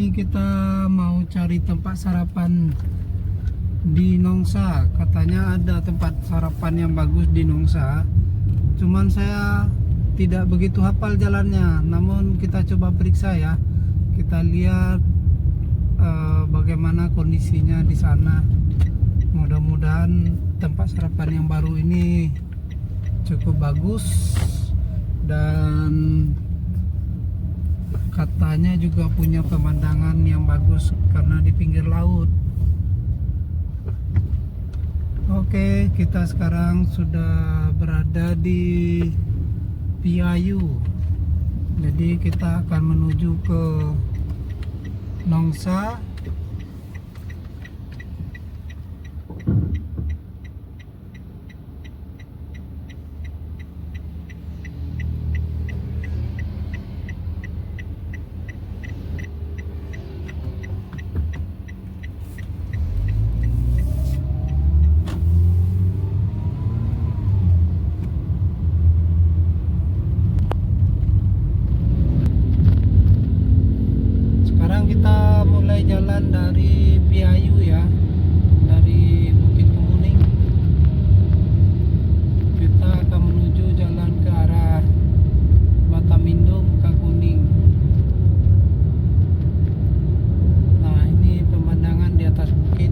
ini kita mau cari tempat sarapan di Nongsa. Katanya ada tempat sarapan yang bagus di Nongsa. Cuman saya tidak begitu hafal jalannya. Namun kita coba periksa ya. Kita lihat bagaimana kondisinya di sana. Mudah-mudahan tempat sarapan yang baru ini cukup bagus dan katanya juga punya pemandangan yang bagus karena di pinggir laut. Oke, kita sekarang sudah berada di Piayu. Jadi kita akan menuju ke Nongsa. Sekarang kita mulai jalan dari Piayu ya, dari Bukit Kemuning. Kita akan menuju jalan ke arah Batamindo, Muka Kuning. Nah, ini pemandangan di atas bukit,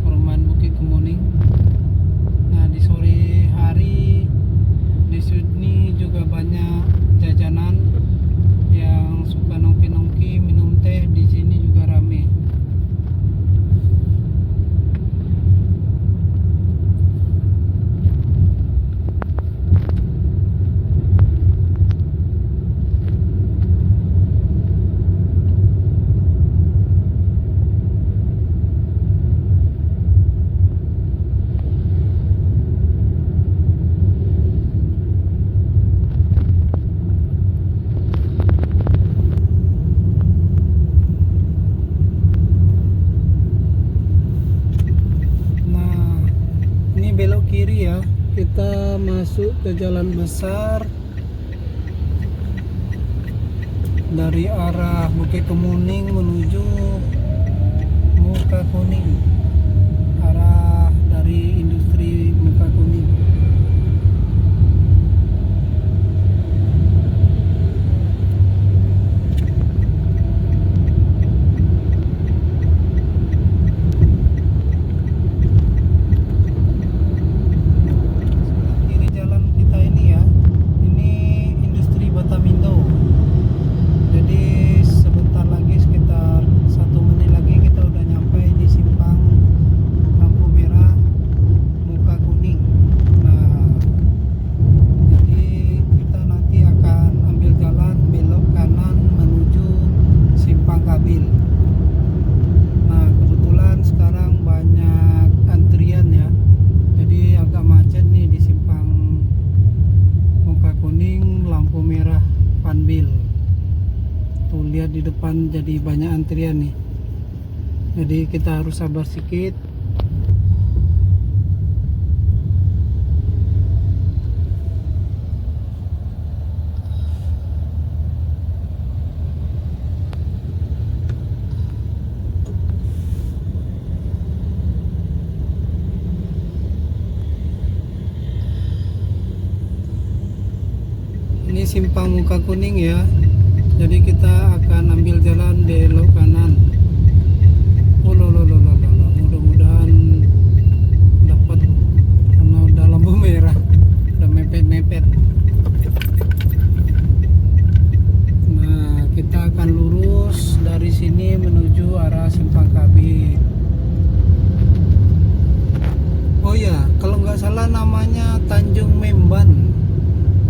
perumahan Bukit Kemuning. Nah, di sore hari di sini juga banyak jajanan yang suka nongki-nongki minum teh, di sini juga rame. Belok kiri ya, kita masuk ke jalan besar dari arah Bukit Kemuning menuju Muka Kuning, arah dari industri Muka Kuning. Tuh, lihat di depan jadi banyak antrian nih. Jadi kita harus sabar sedikit. Ini simpang Muka Kuning ya. Jadi kita akan ambil jalan belok kanan. Mudah-mudahan dapat karena udah lampu merah, udah mepet-mepet. Nah, kita akan lurus dari sini menuju arah Simpang Kabin. Oh ya, kalau nggak salah namanya Tanjung Memban.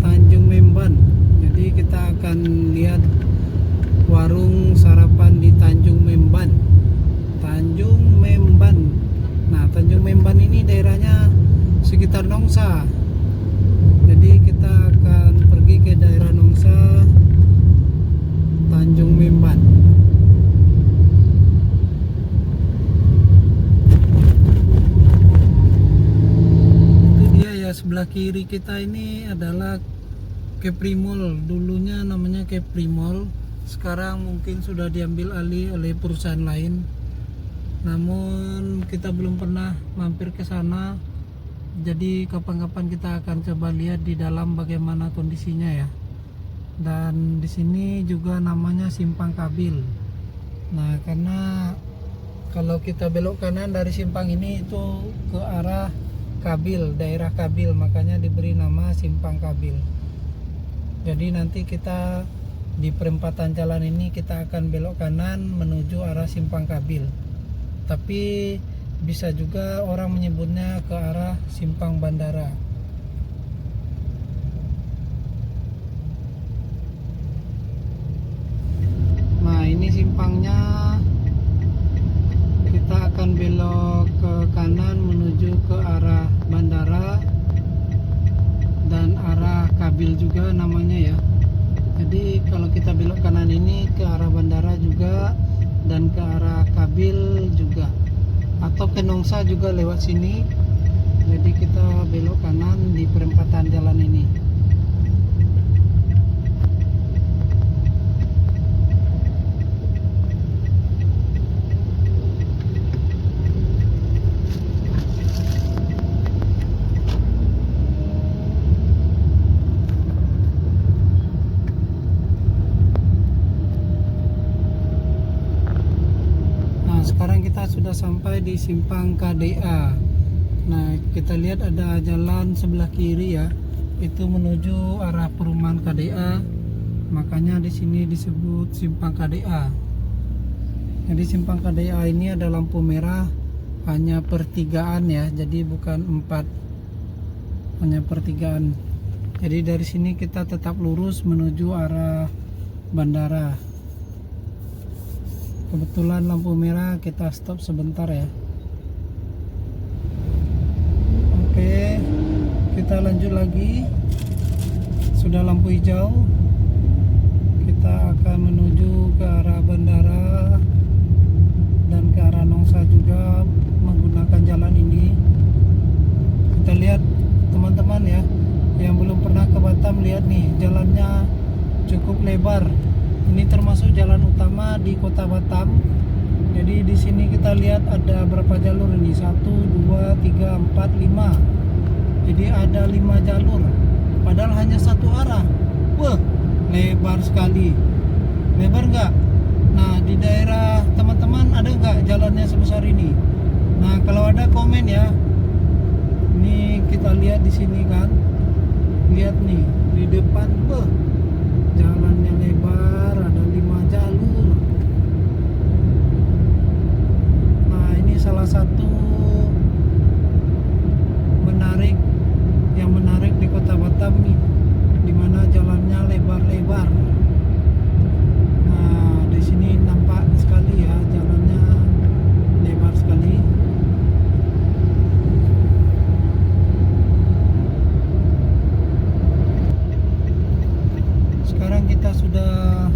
Tanjung Memban. Jadi kita akan lihat warung sarapan di Tanjung Memban. Tanjung Memban. Nah, Tanjung Memban ini daerahnya sekitar Nongsa. Jadi kita akan pergi ke daerah Nongsa, Tanjung Memban. Itu dia ya, sebelah kiri kita ini adalah Kepri Mall. Dulunya namanya Kepri Mall, sekarang mungkin sudah diambil alih oleh perusahaan lain. Namun kita belum pernah mampir ke sana. Jadi kapan-kapan kita akan coba lihat di dalam bagaimana kondisinya ya. Dan di sini juga namanya Simpang Kabil. Nah, karena kalau kita belok kanan dari simpang ini itu ke arah Kabil, daerah Kabil, makanya diberi nama Simpang Kabil. Jadi nanti kita di perempatan jalan ini kita akan belok kanan menuju arah Simpang Kabil. Tapi bisa juga orang menyebutnya ke arah Simpang Bandara. Nah, ini simpangnya. Kita akan belok ke kanan menuju ke arah bandara dan arah Kabil juga namanya ya. Jadi kalau kita belok kanan ini ke arah bandara juga dan ke arah Kabil juga, atau ke Nongsa juga lewat sini. Jadi kita belok kanan di perempatan jalan ini. Sekarang kita sudah sampai di Simpang KDA. Nah, kita lihat ada jalan sebelah kiri ya, itu menuju arah perumahan KDA. Makanya di sini disebut Simpang KDA. Jadi Simpang KDA ini ada lampu merah hanya pertigaan ya, jadi bukan 4, hanya pertigaan. Jadi dari sini kita tetap lurus menuju arah bandara. Kebetulan lampu merah, kita stop sebentar ya. Oke, kita lanjut lagi. Sudah lampu hijau, kita akan menuju ke arah bandara dan ke arah Nongsa juga menggunakan jalan ini. Kita lihat teman-teman ya, yang belum pernah ke Batam, lihat nih jalannya cukup lebar. Ini termasuk jalan utama di Kota Batam. Jadi di sini kita lihat ada berapa jalur ini? 1, 2, 3, 4, 5. Jadi ada 5 jalur. Padahal hanya satu arah. Wah, lebar sekali. Lebar nggak? Nah, di daerah teman-teman ada nggak jalannya sebesar ini? Nah, kalau ada komen ya. Ini kita lihat di sini kan. Lihat nih di depan, wah, jalannya lebar, ada 5 jalur. Nah, ini salah satu yang menarik di Kota Batam nih, dimana jalannya lebar-lebar. Nah, di sini nampak sekali ya, jalannya lebar sekali. Sekarang kita sudah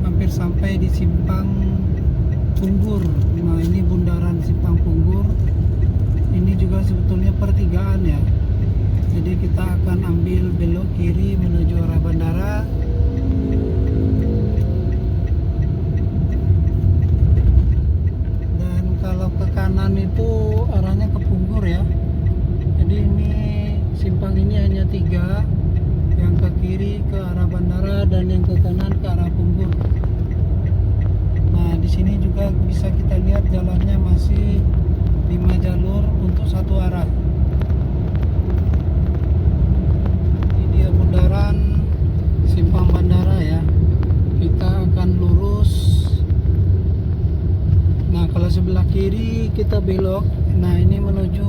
hampir sampai di Simpang Punggur. Nah, ini bundaran Simpang Punggur. Ini juga sebetulnya pertigaan ya. Jadi kita akan ambil belok kiri menuju arah bandara. Dan kalau ke kanan itu arahnya ke Punggur ya. Jadi ini simpang ini hanya 3. Yang ke kiri ke arah bandara dan yang ke kanan ke arah Punggur. Nah, di sini juga bisa kita lihat jalannya masih 5 jalur untuk satu arah. Ini dia bundaran Simpang Bandara ya. Kita akan lurus. Nah, kalau sebelah kiri kita belok. Nah, ini menuju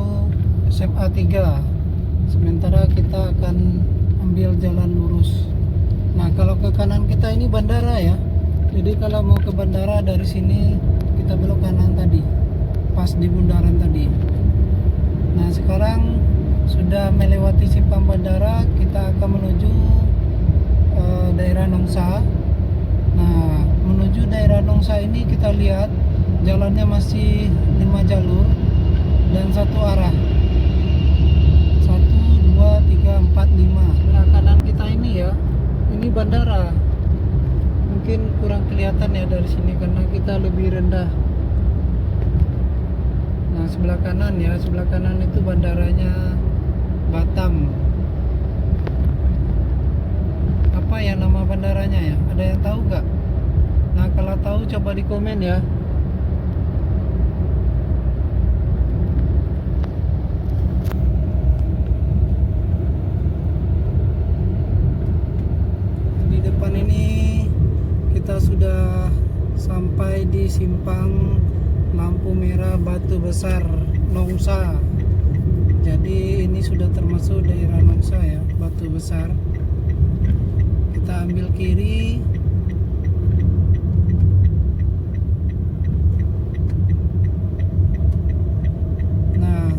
SMA 3. Sementara kita akan ambil jalan lurus. Nah, kalau ke kanan kita ini bandara ya. Jadi kalau mau ke bandara dari sini kita belok kanan tadi, pas di bundaran tadi. Nah, sekarang sudah melewati Simpang Bandara, kita akan menuju daerah Nongsa. Nah, menuju daerah Nongsa ini kita lihat jalannya masih 5 jalur dan satu arah. 1, 2, 3, 4, 5. Sebelah kanan kita ini ya, ini bandara. Mungkin mungkin kurang kelihatan ya dari sini karena kita lebih rendah. Nah sebelah kanan ya, sebelah kanan itu bandaranya Batam. Apa ya nama bandaranya ya? Ada yang tahu nggak? Nah kalau tahu coba di komen ya. Di depan ini kita sudah sampai di simpang lampu merah Batu Besar Nongsa. Jadi ini sudah termasuk daerah Nongsa ya, Batu Besar. Kita ambil kiri. Nah,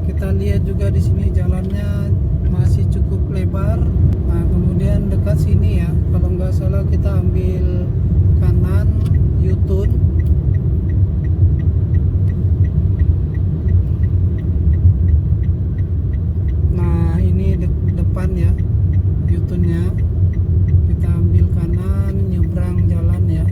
kita lihat juga di sini jalannya masih cukup lebar. Nah, kemudian dekat sini ya, kalau nggak salah kita ambil kanan U-turn. Nah, ini depan ya, U-turnnya. Kita ambil kanan, nyebrang jalan ya.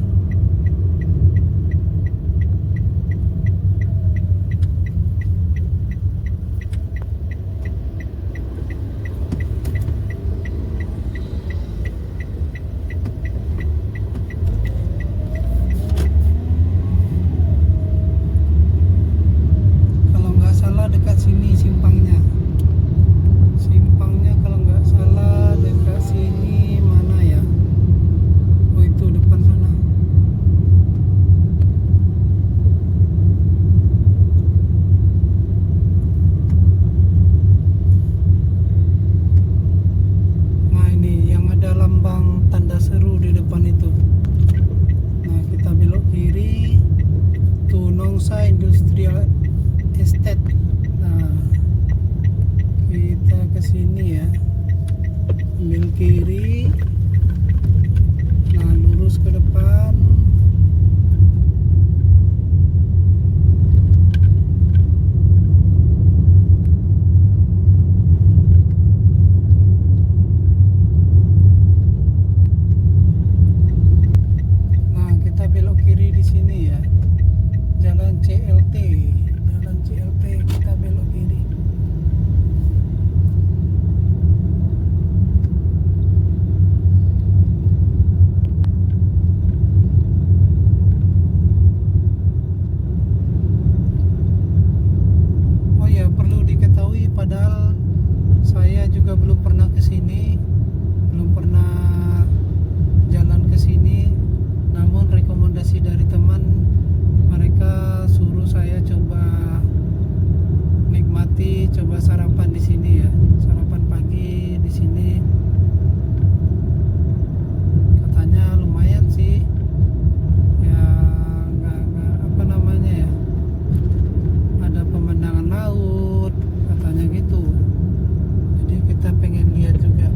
Kalau nggak salah dekat sini simpangnya. Simpangnya kalau nggak salah dekat sini mana ya? Oh itu depan sana. Nah ini yang ada lambang tanda seru di depan itu. Nah kita belok kiri, tuh Nongsa Industrial Estate. Nah kita ke sini ya, ambil kiri, nah lurus ke depan. Nah kita belok kiri di sini ya, jalan CLT, jalan CLT kita belok kiri. Oh ya, perlu diketahui padahal saya juga belum pernah ke sini, belum pernah jalan ke sini. Namun rekomendasi dari teman, mereka suruh saya coba nikmati, coba sarapan di sini ya, sarapan pagi di sini. Katanya lumayan sih, ya nggak apa namanya ya, ada pemandangan laut katanya gitu. Jadi kita pengen lihat juga.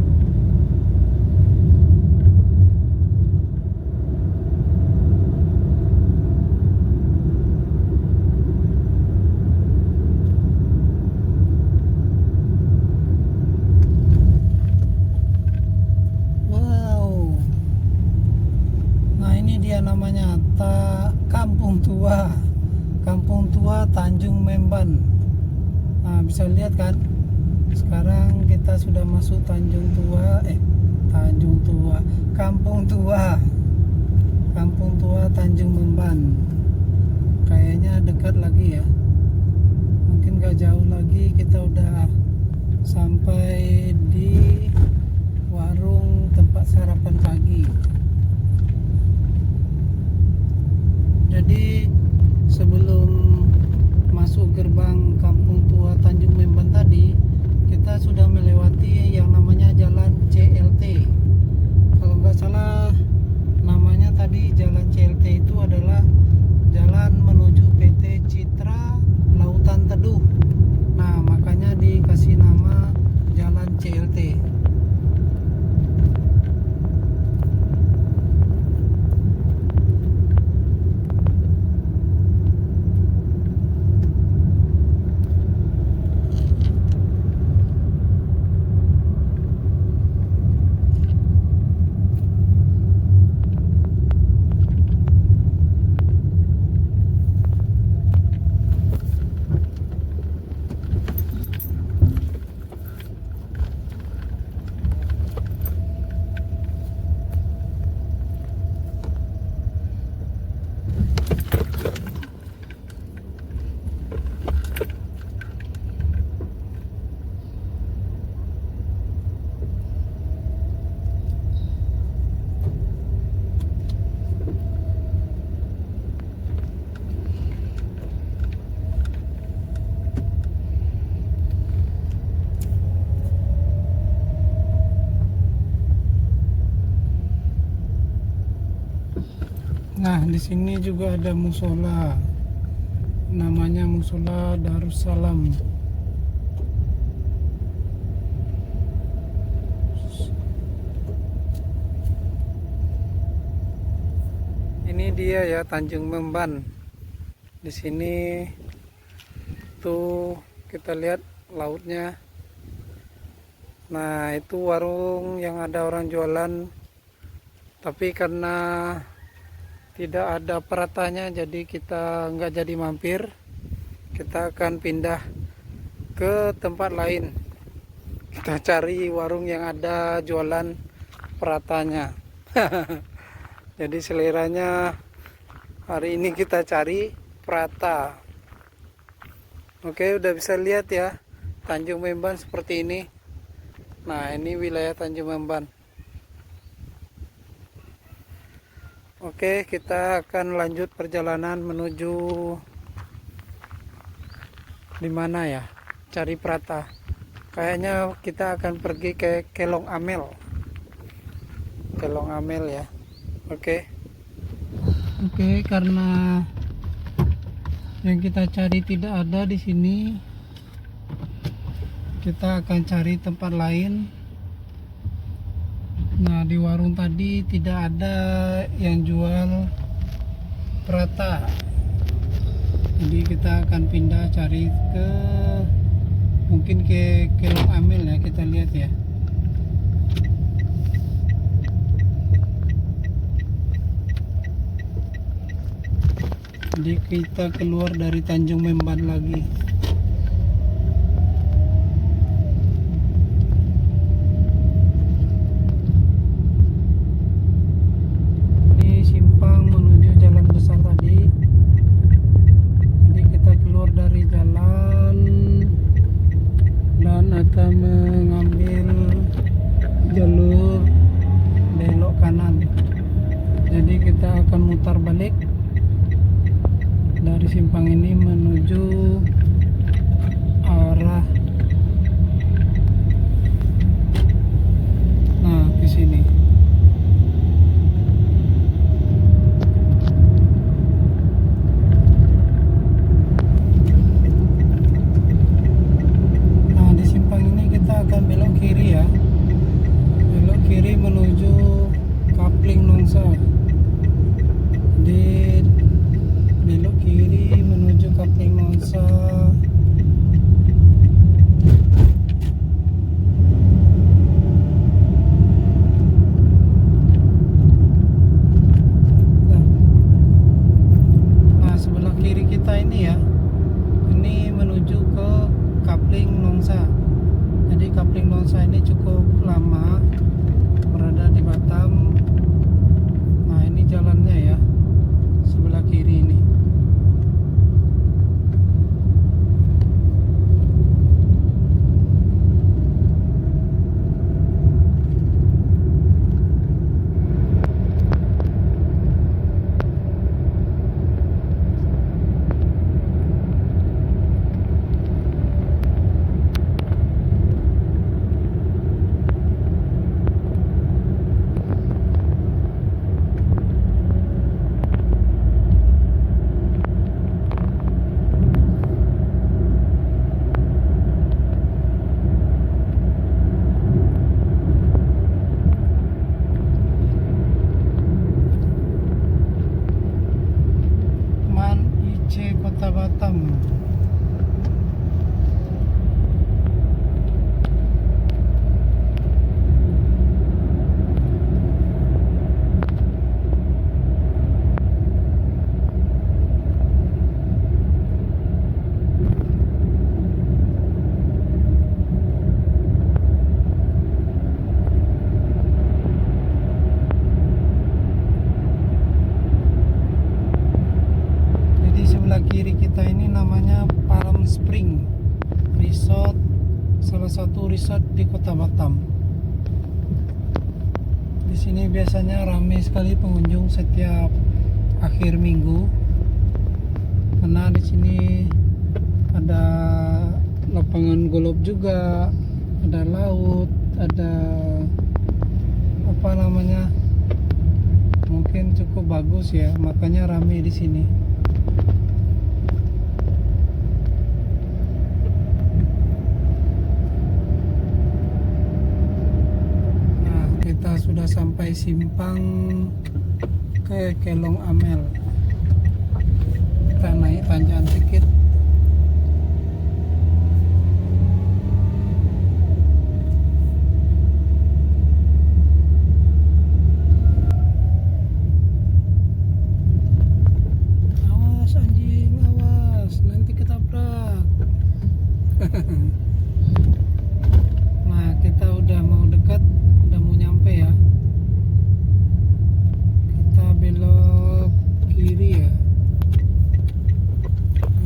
Wow. Nah ini dia namanya Kampung Tua, Kampung Tua Tanjung Memban. Nah bisa lihat kan, sekarang kita sudah masuk Tanjung Tua, Kampung Tua, Kampung Tua Tanjung Memban. Kayaknya dekat lagi ya, mungkin gak jauh lagi kita udah sampai di warung tempat sarapan pagi. Jadi sebelum masuk gerbang Kampung Tua Tanjung Memban tadi, kita sudah melewati yang namanya jalan CLT. Kalau nggak salah namanya tadi jalan CLT itu adalah jalan menuju PT Citra Lautan Teduh. Nah makanya dikasih nama jalan CLT. Nah, di sini juga ada musola. Namanya Musola Darussalam. Ini dia ya, Tanjung Memban. Di sini tuh kita lihat lautnya. Nah, itu warung yang ada orang jualan. Tapi karena tidak ada peratanya, jadi kita nggak jadi mampir. Kita akan pindah ke tempat lain. Kita cari warung yang ada jualan peratanya. Jadi seleranya hari ini kita cari perata. Oke, udah bisa lihat ya Tanjung Memban seperti ini. Nah, ini wilayah Tanjung Memban. Oke, kita akan lanjut perjalanan menuju di mana ya? Cari perata. Kayaknya kita akan pergi ke Kelong Amel. Kelong Amel ya. Oke. Oke, karena yang kita cari tidak ada di sini, kita akan cari tempat lain. Nah, di warung tadi tidak ada yang jual perata. Jadi kita akan pindah cari ke mungkin ke Kelong Amel ya, kita lihat ya. Jadi kita keluar dari Tanjung Memban lagi. Ini simpang menuju jalan besar tadi. Jadi kita keluar dari jalan dan akan mengambil jalur belok kanan. Jadi kita akan mutar balik dari simpang ini menuju arah ke sini. Nah, di simpang ini kita akan belok kiri ya. Belok kiri menuju Kapling Nongsa. Di belok kiri menuju Kapling Nongsa. Nah, sebelah kiri kita ini ya, ini menuju ke Kapling Nongsa. Jadi Kapling Nongsa ini cukup lama berada di Batam. Nah, ini jalannya ya, sebelah kiri ini. Kota Batam. Kiri kita ini namanya Palm Spring Resort, salah satu resort di Kota Batam. Di sini biasanya ramai sekali pengunjung setiap akhir minggu, karena di sini ada lapangan golf juga, ada laut, ada apa namanya, mungkin mungkin cukup bagus ya, makanya rame di sini. Nah, kita sudah sampai simpang ke Kelong Amel. Kita naik tanjakan sedikit. Awas anjing, awas, nanti ketabrak. Nah, kita udah mau dekat, udah mau nyampe ya. Kita belok kiri ya.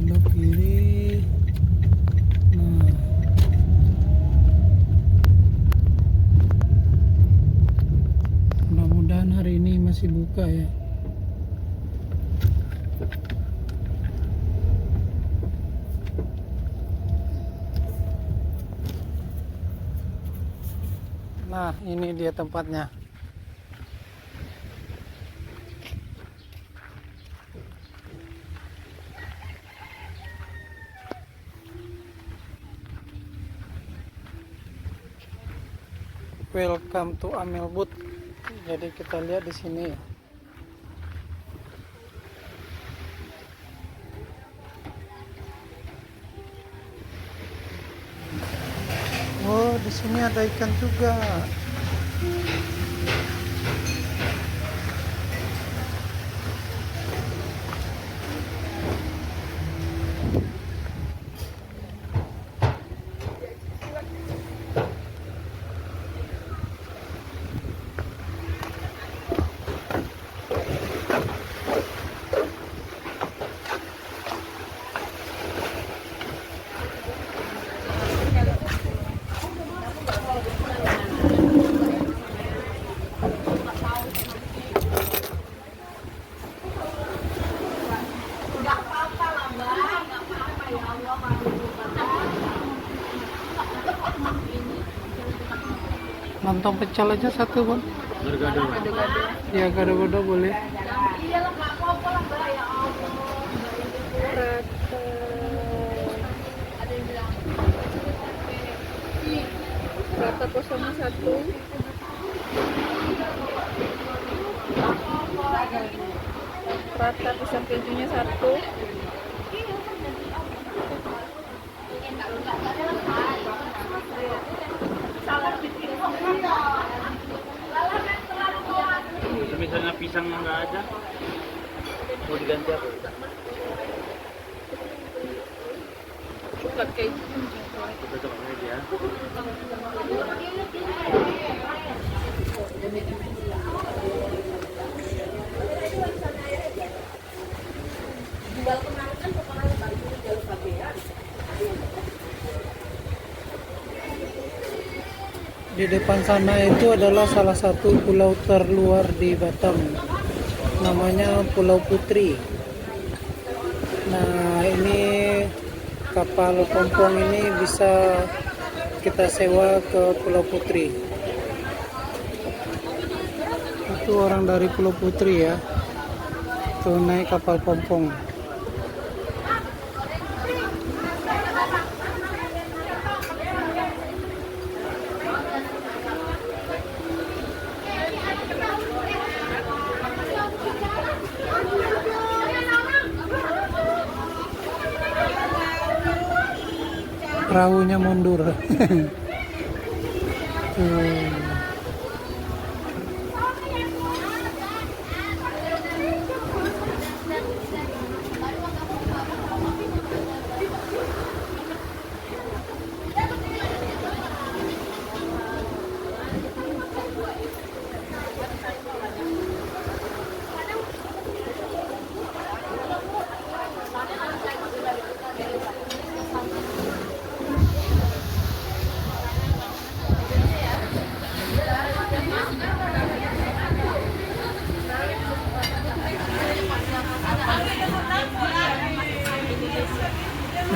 Belok kiri. Nah, mudah-mudahan hari ini masih buka ya. Nah, ini dia tempatnya. Welcome to Amel Booth. Jadi kita lihat di sini. Oh, di sini ada ikan juga. Lontong pecel aja satu, Bang. Gado-gado. Ya, gado-gado boleh. Rata kosongnya satu. Rata pisang kejunya satu. Misalnya pisangnya nggak ada, mau diganti apa? Coklat keju. Kita coba aja. Di depan sana itu adalah salah satu pulau terluar di Batam, namanya Pulau Putri. Nah, ini kapal pompong ini bisa kita sewa ke Pulau Putri. Itu orang dari Pulau Putri ya, tuh naik kapal pompong. Perahunya mundur. Tuh.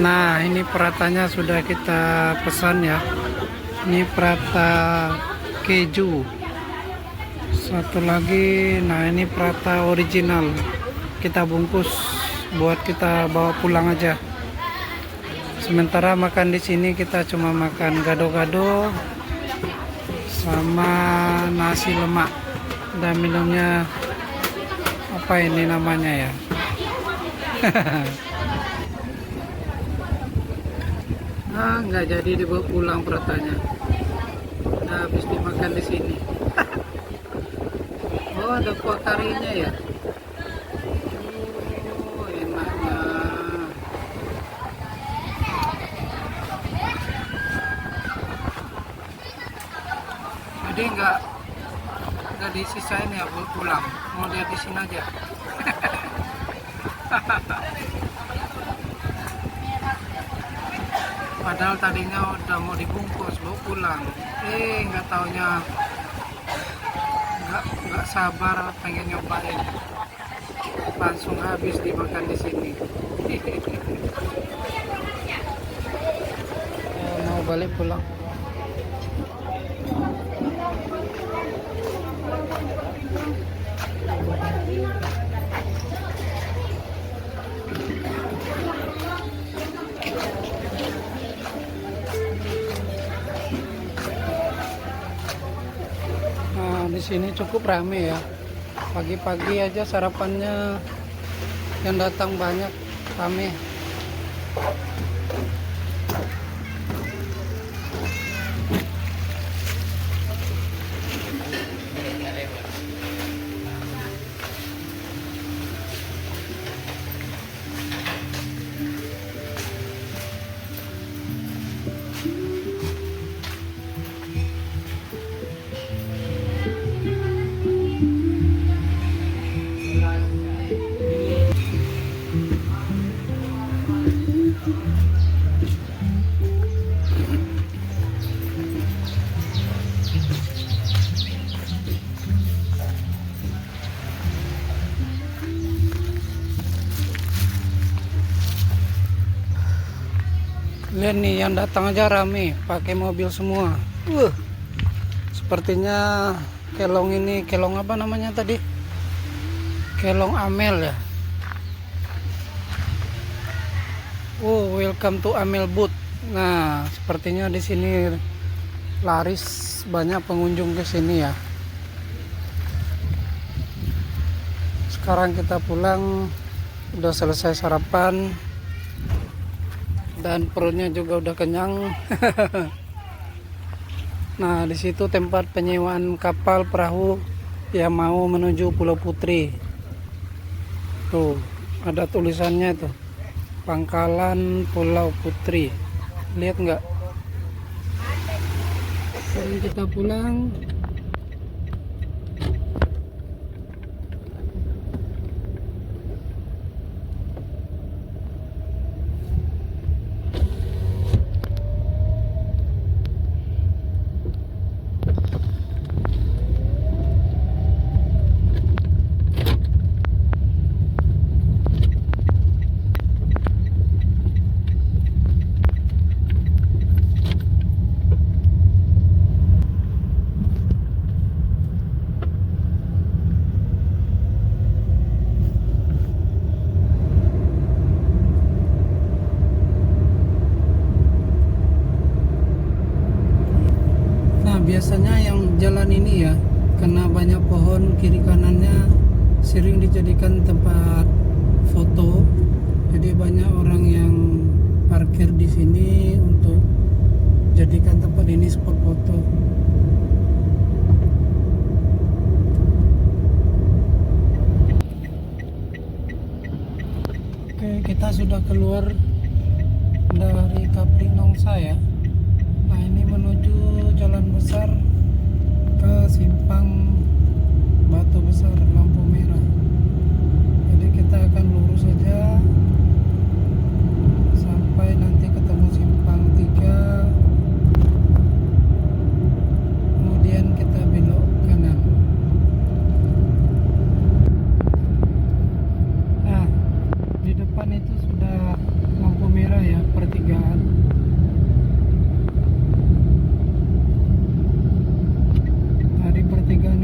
Nah, ini peratanya sudah kita pesan ya. Ini perata keju Satu lagi, nah ini prata original. Kita bungkus buat kita bawa pulang aja. Sementara makan di sini kita cuma makan gado-gado sama nasi lemak dan minumnya apa ini namanya ya? Nggak jadi dibawa pulang pratanya. Udah habis dimakan di sini. Oh, ada kuah karinya ya. Oh, enaknya. Jadi nggak disisain ya buat pulang. Mau dia di sini aja. Padahal tadinya udah mau dibungkus bawa pulang. Nggak taunya nggak sabar pengen nyobain. Langsung habis dimakan di sini. Mau balik pulang. Nah, di sini cukup rame ya. Pagi-pagi aja sarapannya yang datang banyak, rame. Lihat nih yang datang aja rame, pakai mobil semua. Sepertinya kelong ini, kelong apa namanya tadi? Kelong Amel ya. Oh, welcome to Amel Booth. Nah, sepertinya di sini laris, banyak pengunjung ke sini ya. Sekarang kita pulang, udah selesai sarapan. Dan perutnya juga udah kenyang. Nah, di situ tempat penyewaan kapal perahu yang mau menuju Pulau Putri. Tuh, ada tulisannya tuh. Pangkalan Pulau Putri. Lihat nggak? Sekarang kita pulang. Biasanya yang jalan ini ya, karena banyak pohon kiri kanannya sering dijadikan tempat foto. Jadi banyak orang yang parkir di sini untuk jadikan tempat ini spot foto. Oke, kita sudah keluar dari Kapling Nongsa ya. Nah, ini menuju jalan besar ke simpang Batu Besar lampu merah. Jadi kita akan lurus saja sampai nanti ketemu simpang 3. Kemudian kita belok kanan. Nah, di depan itu sudah lampu merah ya, pertigaan. Dari pertigaan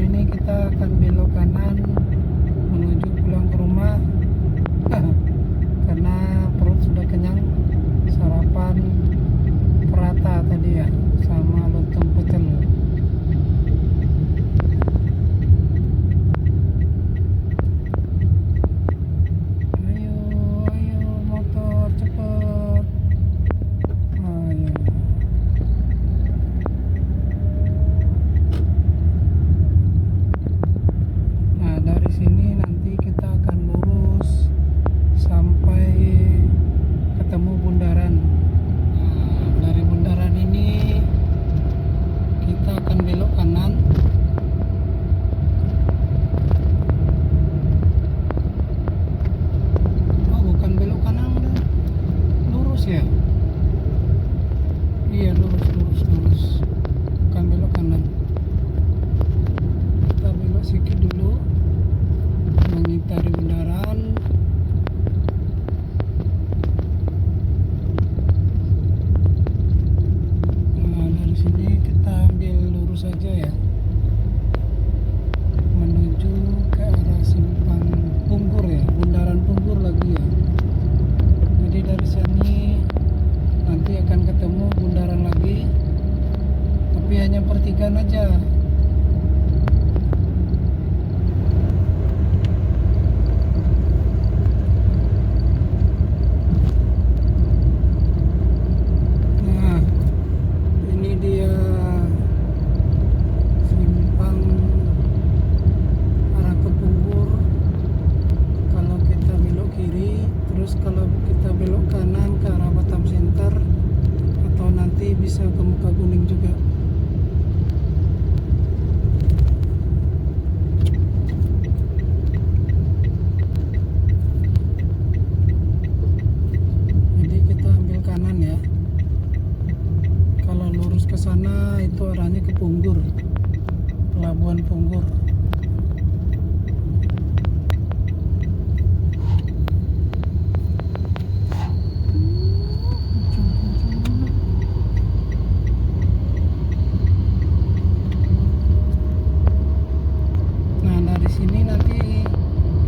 sini nanti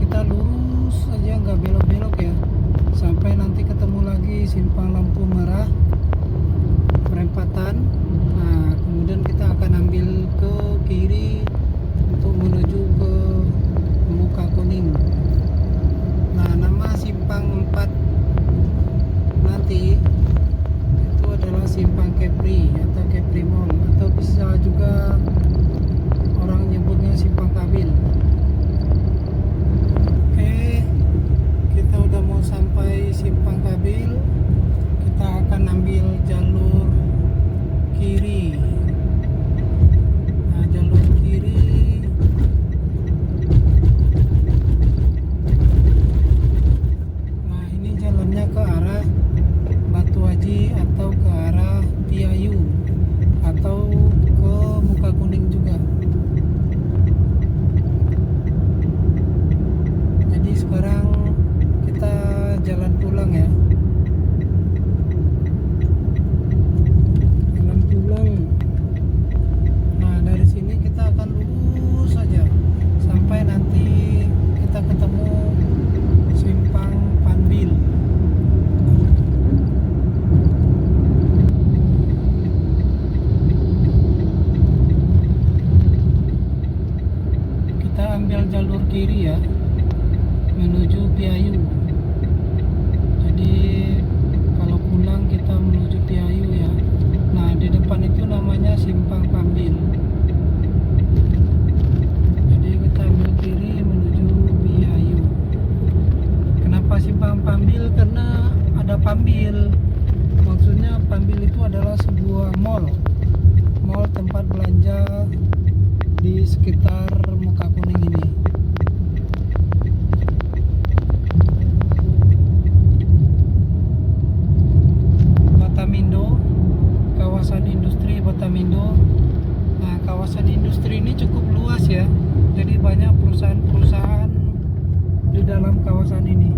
kita lurus aja, nggak belok-belok ya, sampai nanti ketemu lagi simpang lampu merah perempatan. Nah, kemudian kita akan ambil ke kiri untuk menuju ke Muka Kuning. Nah, nama simpang 4 nanti itu adalah simpang Kepri atau Kepri Mall, atau bisa juga orang nyebutnya simpang Kabil. Oke, kita udah mau sampai simpang Kabil. Kita akan ambil jalur kiri. Nah, jalur kiri nah ini jalannya ke arah Batu Haji atau ke arah Piayu atau ke Muka Kuning juga. Jadi sekarang kita jalan pulang ya. Jalan pulang. Nah, dari sini kita akan lurus saja sampai nanti kita ketemu simpang Panbil. Kita ambil jalur kiri ya, menuju Piayu. Jadi kalau pulang kita menuju Piayu ya. Nah, di depan itu namanya simpang Panbil. Jadi kita ambil kiri menuju Piayu. Kenapa simpang Panbil? Karena ada Panbil. Maksudnya Panbil itu adalah sebuah mall tempat belanja di sekitar Muka Kuning ini. Batamindo, kawasan industri Batamindo. Nah, kawasan industri ini cukup luas ya. Jadi banyak perusahaan-perusahaan di dalam kawasan ini.